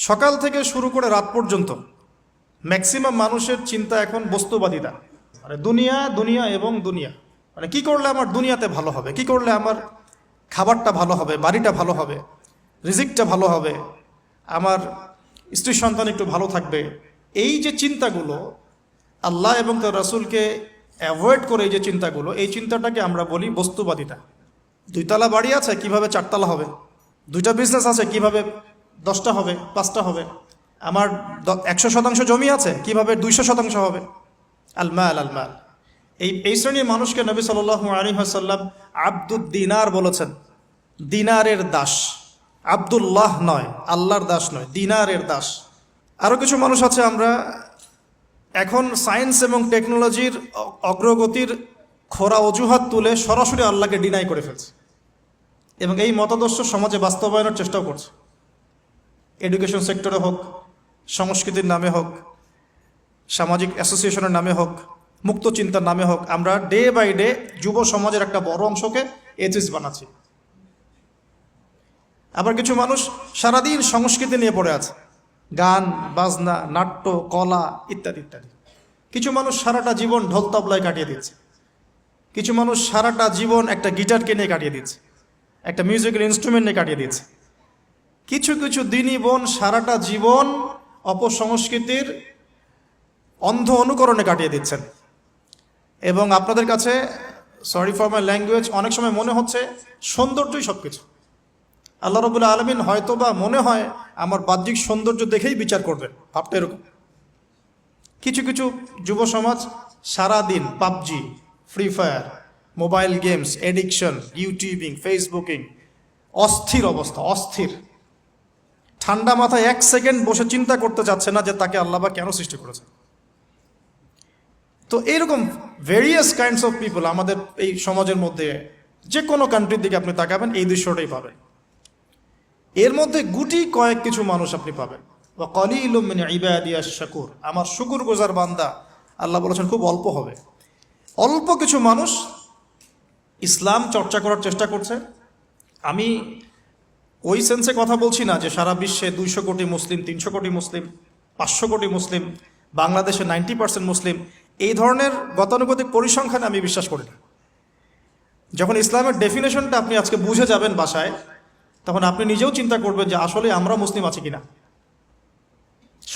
সকাল থেকে শুরু করে রাত পর্যন্ত ম্যাক্সিমাম মানুষের চিন্তা এখন বস্তুবাদিতা, মানে দুনিয়া দুনিয়া এবং দুনিয়া। মানে কি করলে আমার দুনিয়াতে ভালো হবে, কি করলে আমার খাবারটা ভালো হবে, বাড়িটা ভালো হবে, রিজিকটা ভালো হবে, আমার স্ত্রী সন্তান একটু ভালো থাকবে। এই যে চিন্তাগুলো আল্লাহ এবং তার রাসূলকে অ্যাভয়েড করে, এই যে চিন্তাগুলো, এই চিন্তাটাকে আমরা বলি বস্তুবাদিতা। দুইতলা বাড়ি আছে, কিভাবে চারতলা হবে? দুইটা বিজনেস আছে, কিভাবে 10টা হবে, 5টা হবে? আমার 100% জমি আছে, কিভাবে 200% হবে? আল মাল আল মাল। এই শ্রেণীর মানুষকে নবী সাল্লাল্লাহু আলাইহি ওয়াসাল্লাম আব্দুদ দিনার বলেছেন, দিনারের দাস। আব্দুল্লাহ নয়, আল্লাহর দাস নয়, দিনারের দাস। আরও কিছু মানুষ আছে, আমরা এখন সায়েন্স এবং টেকনোলজির অগ্রগতির খোরা অজুহাত তুলে সরাসরি আল্লাহকে ডিনাই করে ফেলছে এবং এই মতাদর্শ সমাজে বাস্তবায়নের চেষ্টাও করছে। এডুকেশন সেক্টরে হোক, সংস্কৃতির নামে হোক, সামাজিক অ্যাসোসিয়েশনের নামে হোক, মুক্ত চিন্তার নামে হোক, আমরা ডে বাই ডে যুব সমাজের একটা বড় অংশকে এথিস্ট বানাচ্ছি। আবার কিছু মানুষ সারাদিন সংস্কৃতি নিয়ে পড়ে আছে, গান বাজনা, নাট্য, কলা ইত্যাদি ইত্যাদি। কিছু মানুষ সারাটা জীবন ঢোল তবলায় কাটিয়ে দিচ্ছে, কিছু মানুষ সারাটা জীবন একটা গিটারকে নিয়ে কাটিয়ে দিচ্ছে, একটা মিউজিক্যাল ইনস্ট্রুমেন্ট নিয়ে কাটিয়ে দিচ্ছে। কিছু কিছু দিনী বোন সারাটা জীবন অপসংস্কৃতির অন্ধ অনুকরণে কাটিয়ে দিচ্ছেন এবং আপনাদের কাছে, সরি ফর মাই ল্যাঙ্গুয়েজ, অনেক সময় মনে হচ্ছে সৌন্দর্যই সব কিছু। আল্লাহ রাব্বুল আলামিন হয়তো বা মনে হয় আমার বাহ্যিক সৌন্দর্য দেখেই বিচার করবেন, ভাবটা এরকম। কিছু কিছু যুব সমাজ সারাদিন PUBG, free fire, mobile games, addiction, YouTubing, Facebooking, অস্থির অবস্থা, অস্থির। ঠান্ডা মাথায় 1 সেকেন্ড বসে চিন্তা করতে যাচ্ছে না যে তাকে আল্লাহ বা কেন সৃষ্টি করেছে। তো এইরকম ভেরিয়াস কাইন্ডস অফ পিপল আমাদের এই সমাজের মধ্যে, যে কোনো কান্ট্রির দিকে আপনি তাকাবেন এই দৃশ্যটাই পাবেন। এর মধ্যে গুটি কয়েক কিছু মানুষ আপনি পাবেন, ওয়া কালিলুম মিন ইবাদিয়াশ শাকুর, আমার শুকরগুজার বান্দা, আল্লাহ বলেছেন খুব অল্প হবে। অল্প কিছু মানুষ ইসলাম চর্চা করার চেষ্টা করছে। আমি ওই সেন্সে কথা বলছি না যে সারা বিশ্বে 200 কোটি মুসলিম, 300 কোটি মুসলিম, 500 কোটি মুসলিম, বাংলাদেশে 90% মুসলিম, এই ধরনের গতানুগতিক পরিসংখ্যানে আমি বিশ্বাস করি না। যখন ইসলামের ডেফিনেশনটা আপনি আজকে বুঝে যাবেন বাসায়, তখন আপনি নিজেও চিন্তা করবেন যে আসলে আমরা মুসলিম আছি কিনা।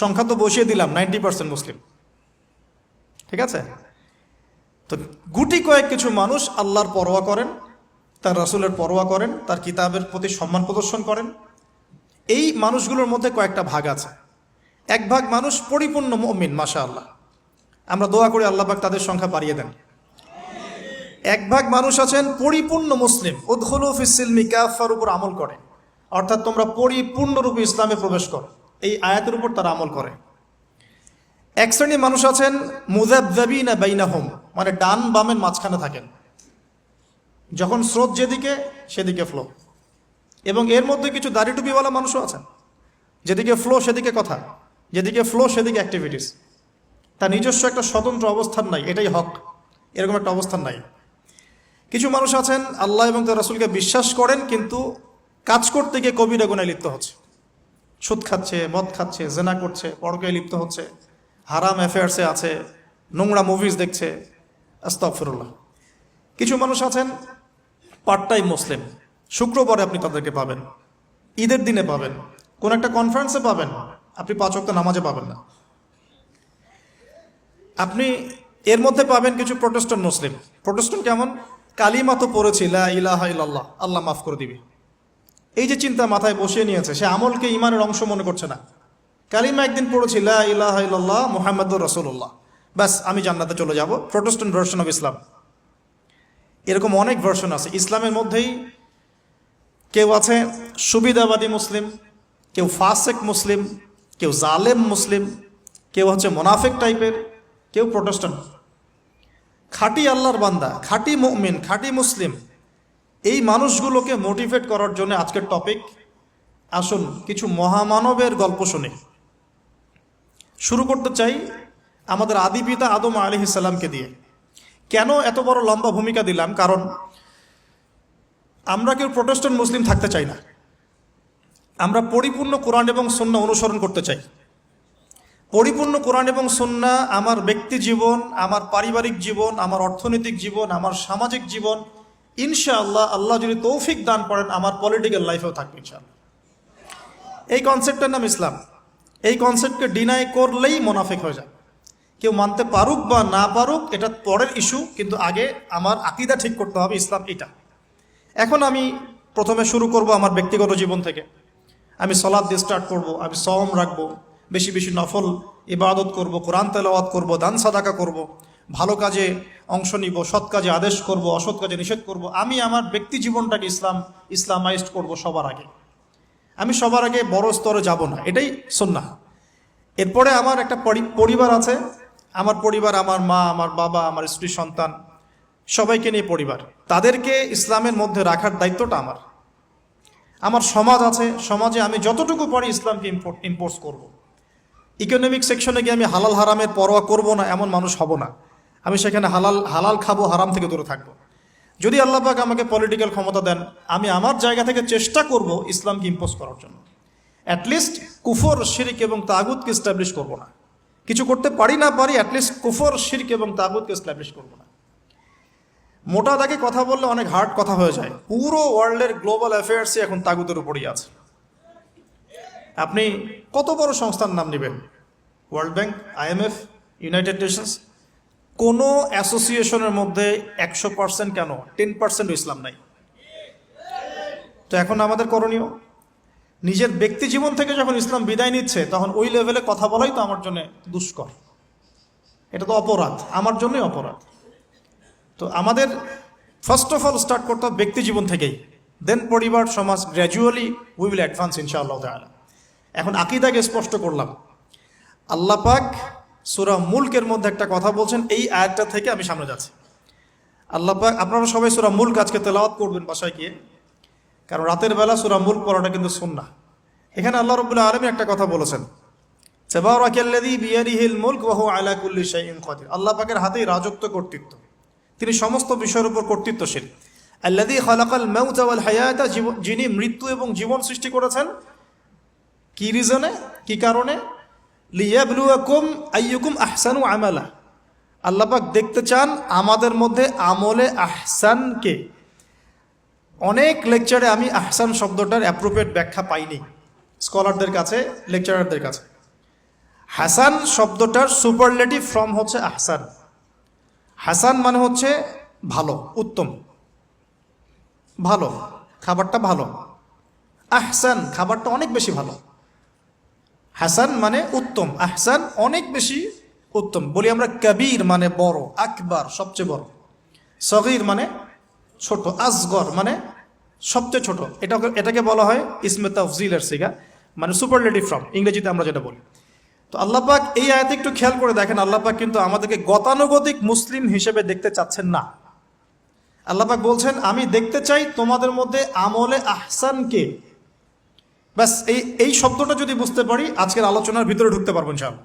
সংখ্যা তো বসিয়ে দিলাম 90% মুসলিম, ঠিক আছে? তো গুটি কয়েক কিছু মানুষ আল্লাহর পরোয়া করেন, তার রাসূলের পরোয়া করেন, তার কিতাবের প্রতি সম্মান প্রদর্শন করেন। এই মানুষগুলোর মধ্যে কয়েকটা ভাগ আছে। এক ভাগ মানুষ পরিপূর্ণ মুমিন, মাশাআল্লাহ, আমরা দোয়া করি আল্লাহ পাক তাদের সংখ্যা বাড়িয়ে দেন। এক ভাগ মানুষ আছেন পরিপূর্ণ মুসলিম, উদখুলু ফিস সিলমি কাফার উপর আমল করে, অর্থাৎ তোমরা পরিপূর্ণরূপে ইসলামে প্রবেশ করো, এই আয়াতের উপর তারা আমল করে। এক শ্রেণীর মানুষ আছেন মুযাবযাবিনা বাইনাহুম, মানে ডান বামের মাঝখানে থাকেন, যখন স্রোত যেদিকে সেদিকে ফ্লো। এবং এর মধ্যে কিছু দাড়ি টুপিওয়ালা মানুষও আছেন, যেদিকে ফ্লো সেদিকে কথা, যেদিকে ফ্লো সেদিকে অ্যাক্টিভিটিস। তার নিজস্ব একটা স্বতন্ত্র অবস্থান নাই, এটাই হক, এরকম একটা অবস্থান নাই। কিছু মানুষ আছেন আল্লাহ এবং তার রাসূলকে বিশ্বাস করেন, কিন্তু কাজ করতে গিয়ে কবিরা গুনাহে লিপ্ত হচ্ছে, সুদ খাচ্ছে, মদ খাচ্ছে, জেনা করছে, পরকীয়ায় লিপ্ত হচ্ছে, হারাম অ্যাফেয়ার্সে আছে, নোংরা মুভিজ দেখছে, আস্তাগফিরুল্লাহ। কিছু মানুষ আছেন পার্ট টাইম মুসলিম, শুক্রবারে আপনি তাদেরকে পাবেন, ঈদের দিনে পাবেন, কোন একটা কনফারেন্সে পাবেন, আপনি 5 ওয়াক্ত নামাজে পাবেন না। আপনি এর মধ্যে পাবেন কিছু প্রোটেস্ট্যান্ট মুসলিম। প্রোটেস্ট্যান্ট কেমন? কালিমা তো পড়েছি, লা ইলাহা ইল্লাল্লাহ, আল্লাহ মাফ করে দিবে, এই যে চিন্তা মাথায় বসিয়ে নিয়েছে, সে আমলকে ইমানের অংশ মনে করছে না। কালিমা একদিন পড়েছি, লা ইলাহা ইল্লাল্লাহ মুহাম্মাদুর রাসূলুল্লাহ, ব্যাস আমি জান্নাতে চলে যাব। Protestant version of Islam. এরকম অনেক ভার্সন আছে ইসলামের মধ্যেই। কেউ আছে সুবিধাবাদী মুসলিম, কেউ ফাসেক মুসলিম, কেউ জালেম মুসলিম, কেউ হচ্ছে মোনাফিক টাইপের, কেউ প্রোটেস্ট্যান্ট। খাঁটি আল্লাহর বান্দা, খাঁটি মুমিন, খাঁটি মুসলিম, এই মানুষগুলোকে মোটিভেট করার জন্য আজকের টপিক। আসুন কিছু মহামানবের গল্প শুনি। শুরু করতে চাই আমাদের আদি পিতা আদম আলাইহিস সালামকে দিয়ে। কেন এত বড় লম্বা ভূমিকা দিলাম? কারণ আমরা কেউ প্রোটেস্ট্যান্ট মুসলিম থাকতে চাই না। আমরা পরিপূর্ণ কোরআন এবং সুন্নাহ অনুসরণ করতে চাই। পরিপূর্ণ কোরআন এবং সুন্নাহ আমার ব্যক্তি জীবন, আমার পারিবারিক জীবন, আমার অর্থনৈতিক জীবন, আমার সামাজিক জীবন, ইনশাআল্লাহ আল্লাহ যদি তৌফিক দান করেন আমার পলিটিক্যাল লাইফেও থাকবে ইনশাআল্লাহ। এই কনসেপ্টের নাম ইসলাম। এই কনসেপ্টকে ডিনাই করলেই মুনাফিক হয়ে যায়। কেউ মানতে পারুক বা না পারুক এটা পরের ইস্যু, কিন্তু আগে আমার আকীদা ঠিক করতে হবে, ইসলাম এটা। এখন আমি প্রথমে শুরু করব আমার ব্যক্তিগত জীবন থেকে। আমি সালাত দিয়ে স্টার্ট করব, আমি সওম রাখবো, বেশি বেশি নফল ইবাদত করব, কোরআন তেলাওয়াত করব, দান সাদাকা করব, ভালো কাজে অংশ নিব, সৎ কাজে আদেশ করব, অসৎ কাজে নিষেধ করব। আমি আমার ব্যক্তি জীবনটাকে ইসলামাইজড করব সবার আগে। আমি সবার আগে বড় স্তরে যাব না, এটাই সুন্নাহ। এরপরে আমার একটা পরিবার আছে। আমার পরিবার, আমার মা, আমার বাবা, আমার স্ত্রী, সন্তান, সবাইকে নিয়ে পরিবার। তাদেরকে ইসলামের মধ্যে রাখার দায়িত্বটা আমার। আমার সমাজ আছে, সমাজে আমি যতটুকু পারি ইসলামকে ইম্পোর্ট করব। ইকোনমিক সেকশনে গিয়ে আমি হালাল হারামের পরোয়া করব না, এমন মানুষ হব না। আমি সেখানে হালাল খাবো, হারাম থেকে দূরে থাকবো। যদি আল্লাহ পাক আমাকে পলিটিক্যাল ক্ষমতা দেন, আমি আমার জায়গা থেকে চেষ্টা করব ইসলামকে ইম্পোজ করার জন্য। অ্যাটলিস্ট কুফর, শিরক এবং তাগুতকে এস্টাবলিশ করব না। কিছু করতে পারি না পারি, অ্যাটলিস্ট কুফর, শিরক এবং তাগুতকে এস্টাবলিশ করব না। মোটা দাগে কথা বললে অনেক হার্ড কথা হয়ে যায়। পুরো ওয়ার্ল্ডের গ্লোবাল অ্যাফেয়ার্সই এখন তাগুতের উপরই আছে। আপনি কত বড় সংস্থার নাম নেবেন, world bank, IMF, United Nations, কোনো অ্যাসোসিয়েশনের মধ্যে 100% কেন 10% ইসলাম নাই। তো এখন আমাদের করণীয়, নিজের ব্যক্তি জীবন থেকে যখন ইসলাম বিদায় নিচ্ছে তখন ওই লেভেলে কথা বলাই তো আমার জন্য দুষ্কর। এটা তো অপরাধ, আমার জন্যই অপরাধ। তো আমাদের ফার্স্ট অফ অল স্টার্ট করতে হবে ব্যক্তি জীবন থেকেই, দেন পরিবার, সমাজ, গ্র্যাজুয়ালি উই উইল অ্যাডভান্স ইনশাআল্লাহ তাআলা। এখন আকীদাকে স্পষ্ট করলাম। আল্লাহ পাক সূরা মুলকের মধ্যে একটা কথা বলছেন, এই আয়াতটা থেকে আমি সামনে যাচ্ছি। আল্লাহ পাক, আপনারা সবাই সূরা মুলক আজকে তেলাওয়াত করবেন বাসায় গিয়ে, কারণ রাতের বেলা সূরা মুলক পড়াটা কিন্তু সুন্নাহ। এখানে আল্লাহ রাব্বুল আলামিন একটা কথা বলেছেন, তাবারাকাল্লাযী বিয়াদিহিল মুলক ওয়া হুয়া আলা কুল্লি শাইইন কাদির। আল্লাহ পাকের হাতেই রাজত্ব, কর্তৃত্ব, তিনি সমস্ত বিষয়ের উপর কর্তৃত্বশীল। আল্লাযী খালাকাল মাউতা ওয়াল হায়াতা, যিনি মৃত্যু এবং জীবন সৃষ্টি করেছেন। কি রিজনে, কি কারণে? লিয়াবলুয়াকুম আইয়ুকুম আহসানু আমালা। আল্লাহ পাক দেখতে চান আমাদের মধ্যে আমলে আহসানকে। অনেক লেকচারে আমি আহসান শব্দটার অ্যাপ্রোপ্রিয়েট ব্যাখ্যা পাইনি স্কলারদের কাছে, লেকচারারদের কাছে। হাসান শব্দটার সুপারলেটিভ ফর্ম হচ্ছে আহসান। হাসান মানে হচ্ছে ভালো, উত্তম, ভালো, খাবারটা ভালো। আহসান খাবারটা অনেক বেশি ভালো। হাসান মানে উত্তম, আহসান অনেক বেশি উত্তম। বলি আমরা কবির মানে বড়, আকবার সবচেয়ে বড়, সগীর মানে ছোট, আসগর মানে সবচেয়ে ছোট। এটাকে বলা হয় ইসমে তাফজিলের সিগা, মানে সুপারলেটিভ ফর্ম ইংরেজিতে আমরা যেটা বলি। তো আল্লাহ পাক এই আয়াতে একটু খেয়াল করে দেখেন, আল্লাহ পাক কিন্তু আমাদেরকে গতানুগতিক মুসলিম হিসেবে দেখতে চাচ্ছেন না। আল্লাহ পাক বলছেন আমি দেখতে চাই তোমাদের মধ্যে আমলে আহসানকে। ব্যাস এই শব্দটা যদি বুঝতে পারি আজকের আলোচনার ভিতরে ঢুকতে পারবো ইনশাআল্লাহ।